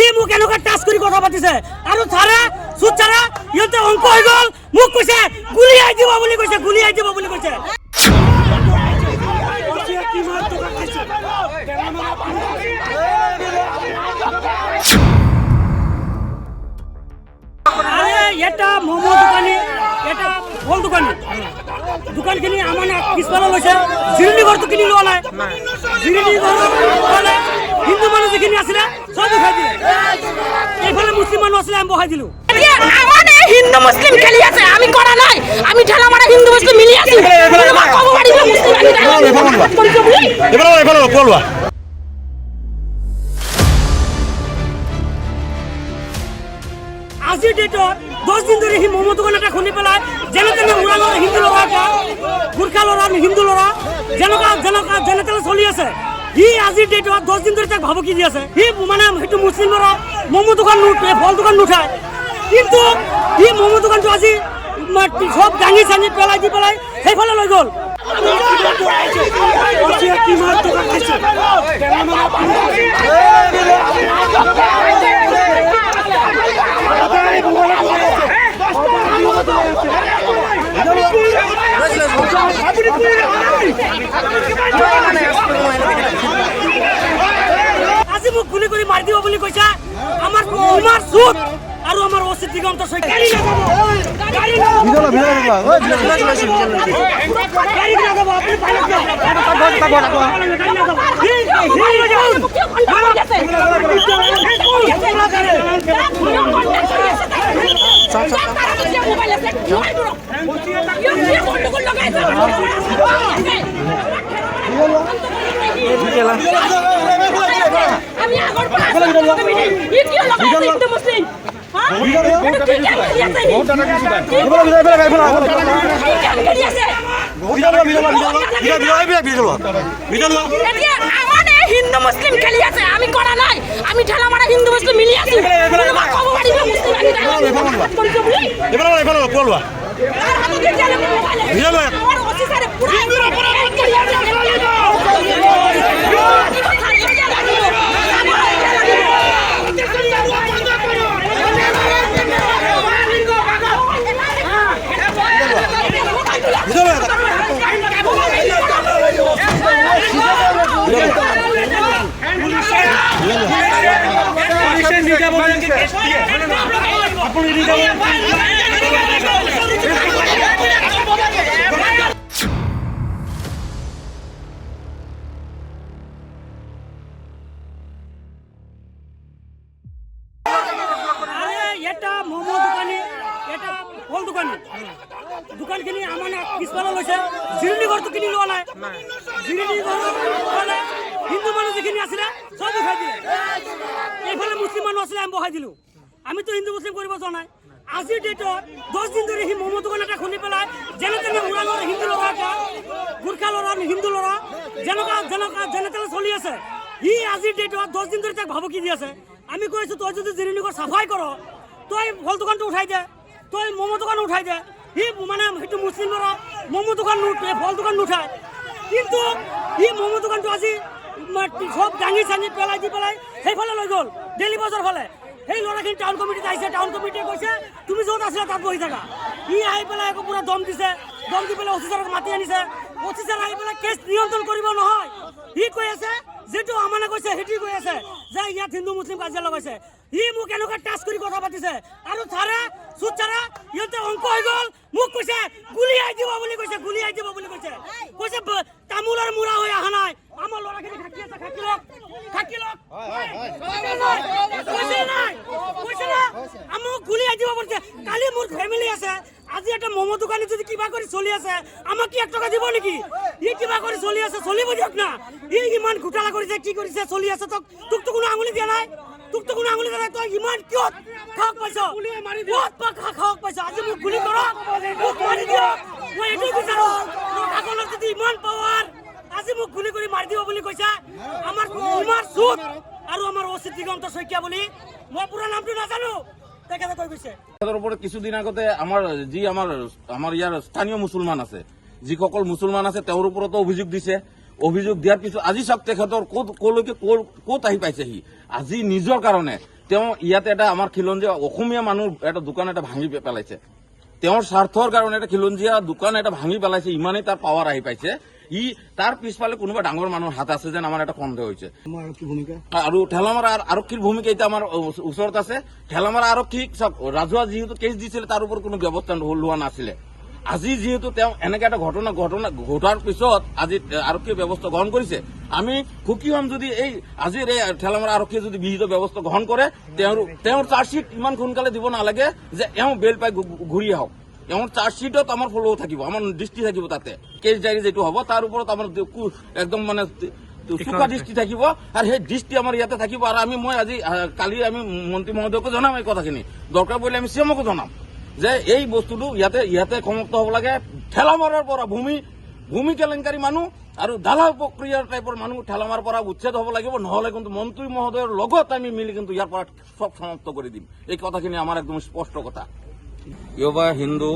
ই মোক এনেকুৱা টাচ কৰি কথা পাতিছে আৰু ছাৰে সুত ছাৰে ইহঁতে অংক হৈ গ'ল মোক কৈছে গুলিয়াই দিব বুলি কৈছে গুলিয়াই দিব বুলি কৈছে এটা মমো দোকানী এটা ফল দোকানী দোকানখিনি আমাৰ পিছফালে লৈছে জিৰণি ঘৰটো কিনি লোৱা নাই জিৰণি ঘৰ হিন্দু মানুহ যিখিনি আছিলে চব উঠাই দিলে এইফালে মুছলিম মানুহ আছিলে আমি বহাই দিলোঁ হিন্দু মুসলিম খেলি আছে আমি করা নাই আমি ঠেলা মারা হিন্দু মুসলিম মিলি আছি আজিৰ ডেটত 10 দিন ধৰি সি মমো দোকান এটা খুলি পেলাই যেনে তেনে উৰালৰ হিন্দু ল'ৰা এটা গোৰ্খা ল'ৰা হিন্দু ল'ৰা যেনে তেনে চলি আছে সি আজিৰ ডেটত 10 দিন ধৰি তাক ভাবুকি দি আছে সি মানে সেইটো মুছলিম ল'ৰা মমো দোকান নুঠে ফল দোকান নুঠায় কিন্তু সি মমো দোকানটো আজি সব দাঙি চাঙি পেলাই দি পেলাই সেইফালে লৈ গ'ল আজি মোক গুলি কৰি মাৰি দিব বুলি কৈছে আমাৰ সুত আৰু আমাৰ অচিত দিগন্ত হিন্দু মুসলিম খেলি আছে আমি করা নাই আমি ঠেলা মারা হিন্দু মুসলিম মিলি আছি এটা মমো দোকানী এটা ফল দোকানী দোকানখিনি আমাৰ পিছফালে লৈছে জিৰণি ঘৰটো কিনি লোৱা নাই জিৰণি ঘৰ হিন্দু মানুহ যিখিনি আছিলে চব উঠাই দিলে এইফালে মুছলিম মানুহ আছিলে আমি বহাই দিলোঁ আমিতো হিন্দু মুছলিম কৰিব যোৱা নাই আজিৰ ডেটত 10 দিন ধৰি সি মমো দোকান এটা খুলি পেলাই যেনে তেনে উৰালৰ হিন্দু ল'ৰা এটা গোৰ্খা ল'ৰা হিন্দু ল'ৰা যেনে তেনে চলি আছে সি আজিৰ ডেটত 10 দিন ধৰি তাক ভাবুকি দি আছে আমি কৈছোঁ তই যদি জিৰণি ঘৰ চাফাই কৰ তই ফল দোকানটো উঠাই দে তই মমো দোকান উঠাই দে সি মানে সেইটো মুছলিম ল'ৰা মমো দোকান নুঠে ফল দোকান নুঠায় কিন্তু সি মমো দোকানটো আজি সব দাঙি চাঙি পেলাই দি পেলাই সেইফালে লৈ গ'ল ডেইলি বজাৰ ফালে সেই ল'ৰাখিনি টাউন কমিটিত আহিছে টাউন কমিটিয়ে কৈছে তুমি য'ত আছিলা তাত বহি থাকা সি আহি পেলাই আকৌ পুৰা দম দিছে দম দি পেলাই অফিচাৰক মাতি আনিছে অফিচাৰ আহি পেলাই কেছ নিয়ন্ত্ৰণ কৰিব নহয় সি কৈ আছে যেটো আমানে কৈছে হেটি কৈ আছে যে ইয়াত হিন্দু মুছলিম কাজিয়া লগাইছে ই মোক এনেকুৱা টাচ কৰি কথা পাতিছে আৰু ছাৰে সুত ছাৰে ইহঁতে অংক হৈ গ'ল মোক কৈছে গুলিয়াই দিব বুলি কৈছে গুলিয়াই দিব বুলি কৈছে কৈছে তামোলৰ মুৰা হৈ অহা নাই আমাৰ ল'ৰাখিনি থাকি আছে থাকি লওক আমাক গুলিয়াই দিব পাৰিছে কালি মোৰ ফেমিলি আছে আজি এটা মমো দোকানী যদি কিবা কৰি চলি আছে আমাক কি 1 টকা দিব নেকি ই কিবা কৰি চলি আছে চলিব দিয়ক না ই ইমান ঘোটালা কৰিছে কি কৰিছে চলি আছে তোক তো কোনো আঙুলি দিয়া নাই তোক তো কোনো আঙুলি দিয়া নাই তই ইমান কিয় খাওক পাইছ বহুত খাওক পাইছ আজি মোক গুলি কৰ মোক মাৰি দিয়ক মই এইটো বিচাৰো কাকলৰ যদি ইমান পাৱাৰ আজি মোক গুলি কৰি মাৰি দিব বুলি কৈছে আমাৰ সুত আৰু আমাৰ অচিত দিগন্ত শইকীয়া বুলি মই পুৰা নামটো নাজানো তেখেতে কৈ গৈছে কিছুদিন আগতে আমাৰ ইয়াৰ স্থানীয় মুছলমান আছে যিসকল মুছলমান আছে তেওঁৰ ওপৰতো অভিযোগ দিছে অভিযোগ দিয়াৰ পিছত আজি চাওক তেখেতৰ ক'লৈকে ক'ত আহি পাইছেহি আজি নিজৰ কাৰণে তেওঁ ইয়াতে এটা আমাৰ খিলঞ্জীয়া অসমীয়া মানুহ এটা দোকান এটা ভাঙি পেলাইছে। তেওঁৰ স্বাৰ্থৰ কাৰণে এটা খিলঞ্জীয়া দোকান এটা ভাঙি পেলাইছে, ইমানেই তাৰ পাৱাৰ আহি পাইছে। তাৰ পিছফালে কোনোবা ডাঙৰ মানুহৰ হাত আছে যেন আমাৰ এটা সন্দেহ হৈছে। আৰু ঠেলামাৰা আৰক্ষীৰ ভূমিকা এতিয়া আমাৰ ওচৰত আছে। ঠেলামাৰা আৰক্ষীক ৰাজহুৱা যিহেতু কেছ দিছিলে তাৰ ওপৰত কোনো ব্যৱস্থা লোৱা নাছিলে। আজি যিহেতু তেওঁ এনেকে এটা ঘটনা ঘটাৰ পিছত আজি আৰক্ষীয়ে ব্যৱস্থা গ্ৰহণ কৰিছে, আমি সুখী হ'ম যদি এই আজিৰ এই ঠেলামাৰা আৰক্ষীয়ে যদি বিহিত ব্যৱস্থা গ্ৰহণ কৰে। তেওঁৰ চাৰ্জশ্বিট ইমান সোনকালে দিব নালাগে যে এওঁ বেল পাই ঘূৰি আহক। এওঁৰ চাৰ্জশ্বিটত আমাৰ ফল থাকিব, আমাৰ দৃষ্টি থাকিব, তাতে কেছ ডায়েৰী যিটো হ'ব তাৰ ওপৰত আমাৰ একদম মানে চোকা দৃষ্টি থাকিব, আৰু সেই দৃষ্টি আমাৰ ইয়াতে থাকিব। আৰু মই আজি কালি আমি মন্ত্ৰী মহোদয়কো জনাম এই কথাখিনি, দৰকাৰ পৰিলে আমি চিএমকো জনাম যে এই বস্তুটো ইয়াতে সমাপ্ত হ'ব লাগে। ঠেলামাৰাৰ পৰা ভূমি কেলেংকাৰী মানুহ আৰু দালাল প্ৰক্ৰিয়াৰ টাইপৰ মানুহ ঠেলামাৰাৰ পৰা উচ্ছেদ হ'ব লাগিব, নহ'লে কিন্তু মন্ত্ৰী মহোদয়ৰ লগত আমি মিলি কিন্তু ইয়াৰ পৰা সব সমাপ্ত কৰি দিম। এই কথাখিনি আমাৰ একদম স্পষ্ট কথা। কিয়বা হিন্দু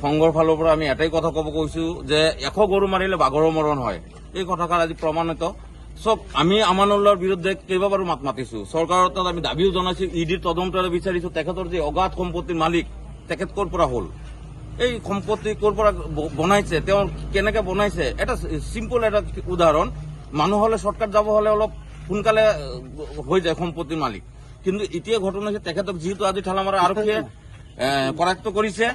সংঘৰ ফালৰ পৰা আমি এটাই কথা ক'ব কৈছো যে 100 গৰু মাৰিলে বাঘৰো মৰণ হয়। এই কথাষাৰ আজি প্ৰমাণিত। আমি আমানুল্লাহৰ বিৰুদ্ধে কেইবাবাৰো মাত মাতিছো, চৰকাৰৰ তাত আমি দাবীও জনাইছো, ইডিৰ তদন্তৰে বিচাৰিছো তেখেতৰ যে অগাধ সম্পত্তিৰ মালিক তেখেত ক'ৰ পৰা হ'ল, এই সম্পত্তি ক'ৰ পৰা বনাইছে, তেওঁ কেনেকে বনাইছে। এটা চিম্পল এটা উদাহৰণ, মানুহ হলে শ্বৰ্টকাট যাব হলে অলপ সোনকালে হৈ যায় সম্পত্তিৰ মালিক, কিন্তু এতিয়া ঘটনা হৈছে তেখেতক যিহেতু আজি ঠেলামাৰা আৰক্ষীয়ে কৰায়ত্ব কৰিছে,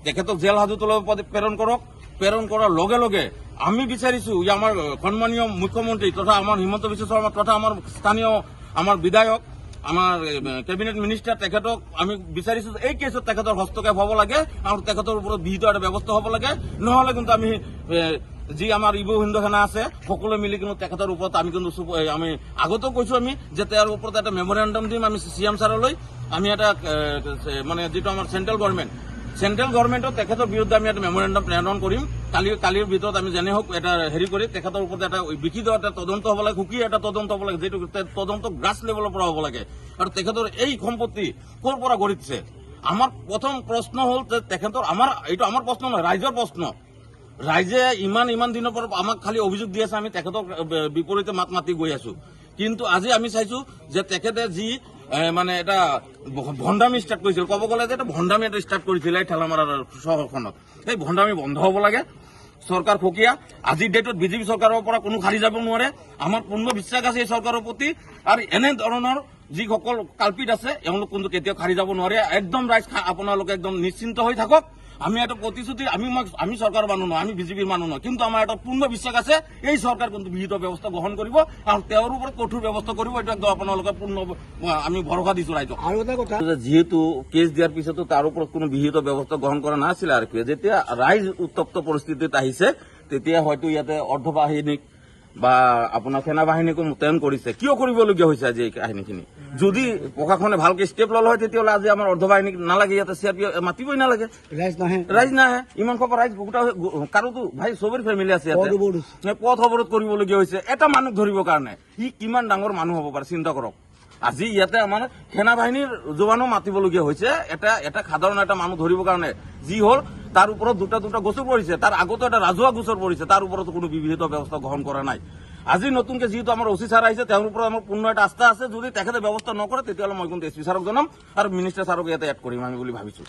তেখেতক জেল হাজতলৈ প্ৰেৰণ কৰক। প্ৰেৰণ কৰাৰ লগে লগে আমি বিচাৰিছো আমাৰ সন্মানীয় মুখ্যমন্ত্ৰী তথা আমাৰ হিমন্ত বিশ্ব শৰ্মা তথা আমাৰ স্থানীয় আমাৰ বিধায়ক, আমাৰ কেবিনেট মিনিষ্টাৰ, তেখেতক আমি বিচাৰিছো এই কেছত তেখেতৰ হস্তক্ষেপ হ'ব লাগে আৰু তেখেতৰ ওপৰত বিহিত এটা ব্যৱস্থা হ'ব লাগে। নহ'লে কিন্তু আমি যি আমাৰ ইবু হিন্দু সেনা আছে সকলোৱে মিলি কিন্তু তেখেতৰ ওপৰত আমি কিন্তু আমি আগতেও কৈছো আমি যে তেওঁৰ ওপৰত এটা মেমৰেণ্ডাম দিম আমি CM ছাৰলৈ। আমি এটা মানে যিটো আমাৰ চেন্ট্ৰেল গভৰ্ণমেণ্টত তেখেতৰ বিৰুদ্ধে আমি এটা মেমৰেণ্ডাম প্ৰেৰণ কৰিম। কালিৰ ভিতৰত আমি যেনে হওক এটা হেৰি কৰি তেখেতৰ ওপৰত এটা বিহিত এটা তদন্ত হ'ব লাগে, সুকীয়া এটা তদন্ত হ'ব লাগে, যিটো তদন্ত গ্ৰাছ লেভেলৰ পৰা হ'ব লাগে। আৰু তেখেতৰ এই সম্পত্তি ক'ৰ পৰা গঢ়িছে। আমাৰ প্ৰথম প্ৰশ্ন হ'ল যে তেখেতৰ এইটো আমাৰ প্ৰশ্ন নহয়, ৰাইজৰ প্ৰশ্ন। ৰাইজে ইমান দিনৰ পৰা আমাক খালি অভিযোগ দি আছে, আমি তেখেতক বিপৰীতে মাত মাতি গৈ আছো। কিন্তু আজি আমি চাইছো যে তেখেতে যি মানে এটা ভণ্ডামি ষ্টাৰ্ট কৰিছিল, ক'ব গ'লে যে এটা ভণ্ডামি এটা ষ্টাৰ্ট কৰিছিল এই ঠেলামাৰা চহৰখনত। সেই ভণ্ডামি বন্ধ হ'ব লাগে। চৰকাৰ ফকীয়া, আজিৰ ডেটত বিজেপি চৰকাৰৰ পৰা কোনো খাৰি যাব নোৱাৰে। আমাৰ পূৰ্ণ বিশ্বাস আছে এই চৰকাৰৰ প্ৰতি, আৰু এনে ধৰণৰ যিসকল কাল্পিত আছে এওঁলোক কিন্তু কেতিয়াও খাৰি যাব নোৱাৰে। একদম ৰাইজ আপোনালোকে একদম নিশ্চিন্ত হৈ থাকক। আমি এটা প্ৰতিশ্ৰুতি, আমি চৰকাৰৰ মানুহ নহয়, আমি বিজেপিৰ মানুহ নহয়, কিন্তু আমাৰ এটা পূৰ্ণ বিশ্বাস আছে এই চৰকাৰ কিন্তু বিহিত ব্যৱস্থা গ্ৰহণ কৰিব আৰু তেওঁৰ ওপৰত কঠোৰ ব্যৱস্থা কৰিব। এইটো একদম আপোনালোকে পূৰ্ণ আমি ভৰসা দিছো ৰাইজক। আৰু এটা কথা, যিহেতু কেছ দিয়াৰ পিছতো তাৰ ওপৰত কোনো বিহিত ব্যৱস্থা গ্ৰহণ কৰা নাছিলে আৰক্ষীয়ে, যেতিয়া ৰাইজ উত্তপ্ত পৰিস্থিতিত আহিছে তেতিয়া হয়তো ইয়াতে অৰ্ধবাহিনীক বা আপোনাৰ সেনা বাহিনীকো মোতায়েন কৰিছে। কিয় কৰিবলগীয়া হৈছে আজি এই কাহিনীখিনি? যদি প্ৰশাসনে ভালকে ষ্টেপ ল'লে হয় তেতিয়াহ'লে আজি আমাৰ অৰ্ধবাহিনীক নালাগে, ইয়াতে CRP মাতিবই নালাগে। ৰাইজ নাহে, ইমান খবৰ ৰাইজ গোটা কাৰোতো ভাই চবৰে ফেমিলি আছে ইয়াতে, পথ অৱৰোধ কৰিবলগীয়া হৈছে এটা মানুহ ধৰিবৰ কাৰণে। ই কিমান ডাঙৰ মানুহ হ'ব পাৰে চিন্তা কৰক। আজি ইয়াতে আমাৰ সেনা বাহিনীৰ জোৱানো মাতিবলগীয়া হৈছে এটা সাধাৰণ এটা মানুহ ধৰিবৰ কাৰণে। যি হ'ল তাৰ ওপৰত দুটা গোচৰ পৰিছে, তাৰ আগতো এটা ৰাজহুৱা গোচৰ পৰিছে, তাৰ ওপৰতো কোনো বিহিত ব্যৱস্থা গ্ৰহণ কৰা নাই। আজি নতুনকে যিহেতু আমাৰ OC ছাৰ আহিছে, তেওঁৰ ওপৰত আমাৰ পূৰ্ণ এটা আস্থা আছে। যদি তেখেতে ব্যৱস্থা নকৰে তেতিয়াহ'লে মই কিন্তু SP ছাৰক জনাম আৰু মিনিষ্টাৰ ছাৰক ইয়াতে এড কৰিম আমি বুলি ভাবিছো।